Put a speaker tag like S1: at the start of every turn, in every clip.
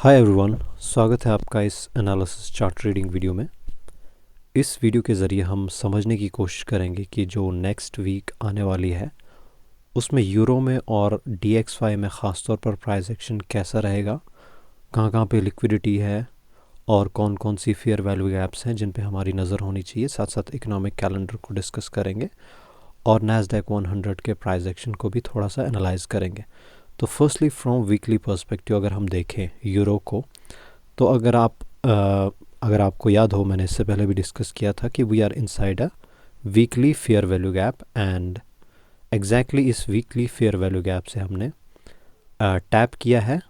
S1: Hi everyone, स्वागत है आपका इस एनालिसिस चार्ट रीडिंग वीडियो में। इस वीडियो के ज़रिए हम समझने की कोशिश करेंगे कि जो नेक्स्ट वीक आने वाली है उसमें यूरो में और DXY में ख़ास तौर पर प्राइस एक्शन कैसा रहेगा, कहाँ कहाँ पे लिक्विडिटी है और कौन कौन सी फेयर वैल्यू गैप्स हैं जिन पे हमारी नज़र होनी चाहिए। साथ साथ इकोनॉमिक कैलेंडर को डिस्कस करेंगे और नैस्डैक 100 के प्राइस एक्शन को भी थोड़ा सा एनालाइज करेंगे। तो फर्स्टली फ्रॉम वीकली पर्सपेक्टिव अगर हम देखें यूरो को, तो अगर आपको याद हो, मैंने इससे पहले भी डिस्कस किया था कि we are inside a weekly fair value gap and exactly इस वीकली फेयर वैल्यू गैप से हमने टैप किया है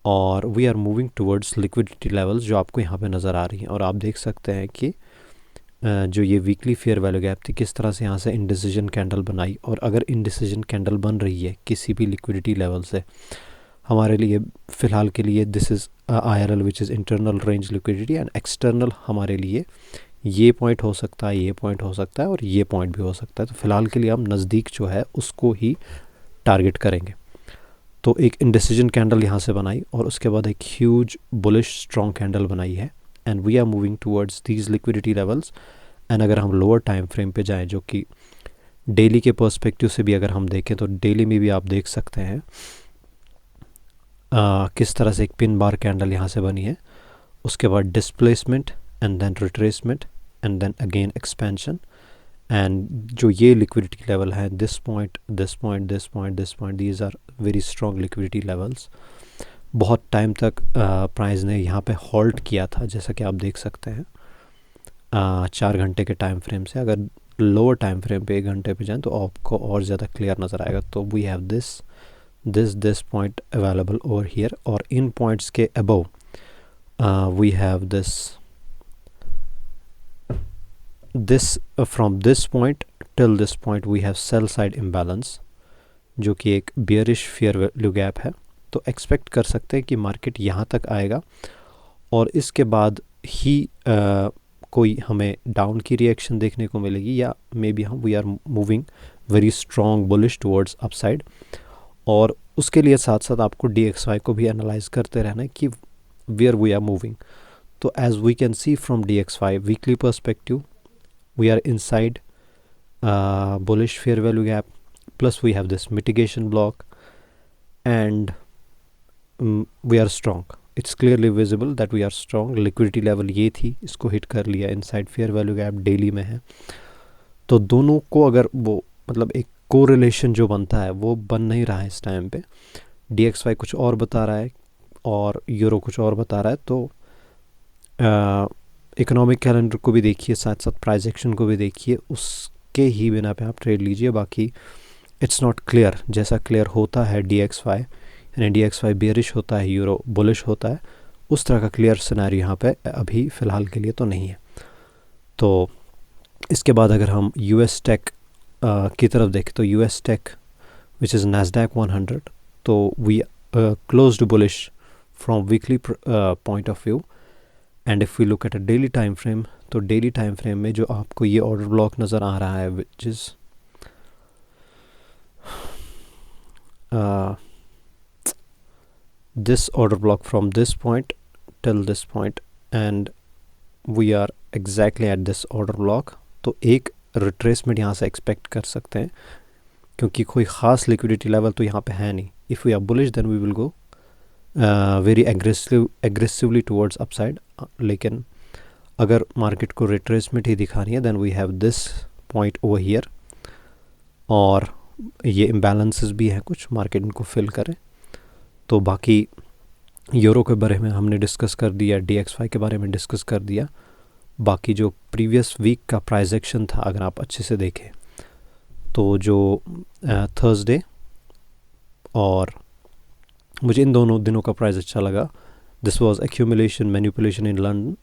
S1: और we are moving towards liquidity levels जो आपको यहाँ पे नज़र आ रही हैं। और आप देख सकते हैं कि जो ये वीकली फेयर वैल्यू गैप थी किस तरह से यहाँ से इंडिसीजन कैंडल बनाई, और अगर इंडिसीजन कैंडल बन रही है किसी भी लिक्विडिटी लेवल से, हमारे लिए फ़िलहाल के लिए this is IRL which is internal range liquidity, and external हमारे लिए ये पॉइंट हो सकता है, ये पॉइंट हो सकता है और ये पॉइंट भी हो सकता है। तो फ़िलहाल के लिए हम नज़दीक जो है उसको ही टारगेट करेंगे। तो एक इंडिसीजन कैंडल यहाँ से बनाई और उसके बाद एक ह्यूज बुलिश स्ट्रॉन्ग कैंडल बनाई है and we are moving towards these liquidity levels. And अगर हम लोअर टाइम फ्रेम पे जाएं, जो कि डेली के पर्सपेक्टिव से भी अगर हम देखें, तो डेली में भी आप देख सकते हैं किस तरह से एक पिन बार कैंडल यहाँ से बनी है, उसके बाद displacement and then retracement and then again expansion. And जो ये लिक्विडिटी लेवल है, this point, this point, this point, this point, these are very strong liquidity levels. बहुत टाइम तक प्राइस ने यहाँ पे होल्ड किया था, जैसा कि आप देख सकते हैं 4 घंटे के टाइम फ्रेम से। अगर लोअर टाइम फ्रेम पे 1 घंटे पे जाएं तो आपको और ज़्यादा क्लियर नज़र आएगा। तो we have this point available over here, और इन पॉइंट्स के above we have this from this point till this point we have sell side imbalance, जो कि एक बियरिश फेयर वैल्यू गैप है। तो एक्सपेक्ट कर सकते हैं कि मार्केट यहाँ तक आएगा और इसके बाद ही कोई हमें डाउन की रिएक्शन देखने को मिलेगी, या मे बी हम we are moving very strong bullish towards upside. और उसके लिए साथ साथ आपको DXY को भी एनालाइज करते रहना है कि वेयर वी आर मूविंग। तो as we can see from DXY weekly perspective, we are inside bullish fair value gap, plus we have this mitigation block and we are strong. It's clearly visible that we are strong. Liquidity level ये थी, इसको hit कर लिया, inside fair value gap daily में है। तो दोनों को अगर वो मतलब एक कोरिलेशन जो बनता है वो बन नहीं रहा है इस टाइम पे। DXY कुछ और बता रहा है और यूरो कुछ और बता रहा है। तो इकोनॉमिक कैलेंडर को भी देखिए, साथ साथ प्राइस एक्शन को भी देखिए, उसके ही बिना पे आप ट्रेड लीजिए। बाकी इट्स नॉट क्लियर। जैसा क्लियर होता है DXY, यानी DXY बेयरिश होता है, यूरो बुलिश होता है, उस तरह का क्लियर सिनेरियो यहाँ पे अभी फ़िलहाल के लिए तो नहीं है। तो इसके बाद अगर हम US टेक की तरफ देखें, तो US tech which is Nasdaq 100, तो we closed bullish from weekly point of view. And if we look at a daily time frame, तो डेली टाइम फ्रेम में जो आपको ये ऑर्डर ब्लॉक नज़र आ रहा है, which is this order block from this point till this point, and we are exactly at this order block। तो एक रिट्रेसमेंट यहाँ से एक्सपेक्ट कर सकते हैं, क्योंकि कोई ख़ास लिक्विडिटी लेवल तो यहाँ पे है नहीं। If we are bullish then we will go very aggressively towards upside. लेकिन अगर मार्केट को रिट्रेसमेंट ही दिखानी है, then we have this point over here, और ये इम्बैलेंसेस भी हैं कुछ, मार्केट इनको फिल करे। तो बाकी यूरो के बारे में हमने डिस्कस कर दिया, DXY के बारे में डिस्कस कर दिया। बाकी जो प्रीवियस वीक का प्राइस एक्शन था, अगर आप अच्छे से देखें, तो जो थर्सडे, और मुझे इन दोनों दिनों का प्राइस अच्छा लगा। This was accumulation manipulation in London,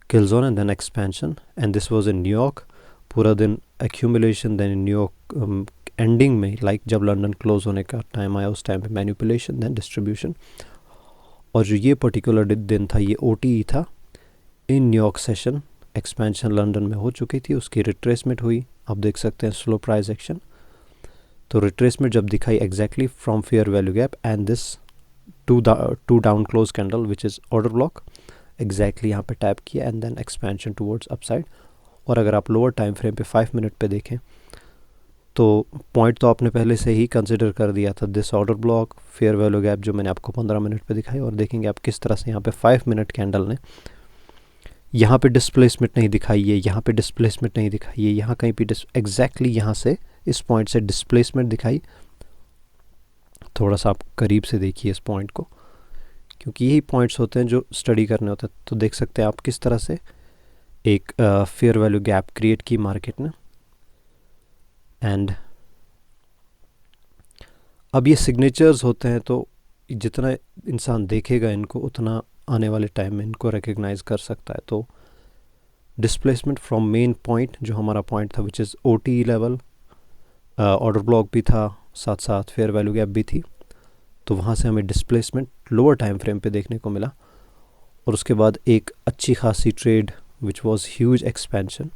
S1: kill zone and then expansion, and this was in New York. पूरा दिन accumulation, then in New York ending में, लाइक जब लंदन क्लोज होने का टाइम आया उस टाइम पे मैनिपुलेशन, देन डिस्ट्रीब्यूशन। और जो ये पर्टिकुलर दिन था, ये OTE था in New York session. Expansion London में हो चुकी थी, उसकी रिट्रेसमेंट हुई, आप देख सकते हैं स्लो प्राइस एक्शन। तो रिट्रेसमेंट जब दिखाई exactly from fair value gap and this two down close candle which is order block, exactly यहाँ पे टैप किया and then expansion towards upside. और अगर आप लोअर टाइम फ्रेम पे 5 मिनट पे देखें तो पॉइंट तो आपने पहले से ही कंसिडर कर दिया था, this order block, fair value gap जो मैंने आपको 15 मिनट पे दिखाई। और देखेंगे आप किस तरह से यहाँ पे 5 मिनट कैंडल ने यहाँ पे डिस्प्लेसमेंट नहीं दिखाई है, यहाँ पे डिस्प्लेसमेंट नहीं दिखाई है, यहाँ कहीं पे एग्जैक्टली यहाँ से इस पॉइंट से डिस्प्लेसमेंट दिखाई। थोड़ा सा आप करीब से देखिए इस पॉइंट को, क्योंकि यही पॉइंट्स होते हैं जो स्टडी करने होते हैं। तो देख सकते हैं आप किस तरह से एक फेयर वैल्यू गैप क्रिएट की मार्केट ने। एंड अब ये सिग्नेचर्स होते हैं, तो जितना इंसान देखेगा इनको उतना आने वाले टाइम में इनको रिकग्नाइज कर सकता है। तो डिस्प्लेसमेंट फ्रॉम मेन पॉइंट जो हमारा पॉइंट था which is OT level, order block भी था, साथ साथ फेयर वैल्यू गैप भी थी। तो वहाँ से हमें डिस्प्लेसमेंट लोअर टाइम फ्रेम पे देखने को मिला। और उसके बाद एक अच्छी खासी trade which was huge expansion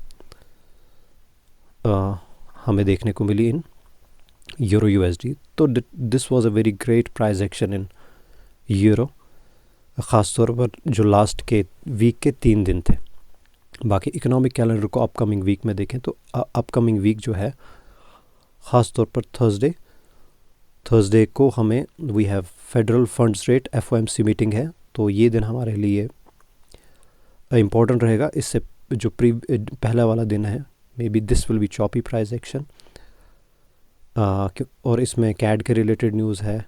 S1: हमें देखने को मिली इन यूरो USD। तो this was a very great price action in euro, ख़ास तौर पर जो लास्ट के वीक के 3 दिन थे। बाकी इकोनॉमिक कैलेंडर को अपकमिंग वीक में देखें तो अपकमिंग वीक जो है ख़ास तौर पर थर्सडे को हमें we have federal funds rate FOMC meeting है। तो ये दिन हमारे लिए इम्पोर्टेंट रहेगा। इससे जो पहला वाला दिन है, may be this will be choppy price action. और इसमें कैड के रिलेटेड न्यूज़ है,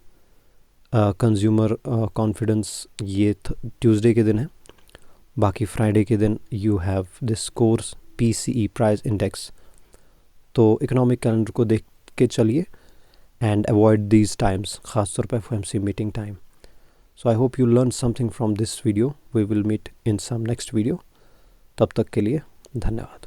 S1: कंज्यूमर कॉन्फिडेंस ये ट्यूसडे के दिन है। बाकी फ्राइडे के दिन you have this course PCE price index. तो इकोनॉमिक कैलेंडर को देख के चलिए एंड अवॉइड दीज टाइम्स, ख़ास तौर पर FOMC meeting time. So I hope you learned something from this video. We will meet in some next video. तब तक के लिए धन्यवाद।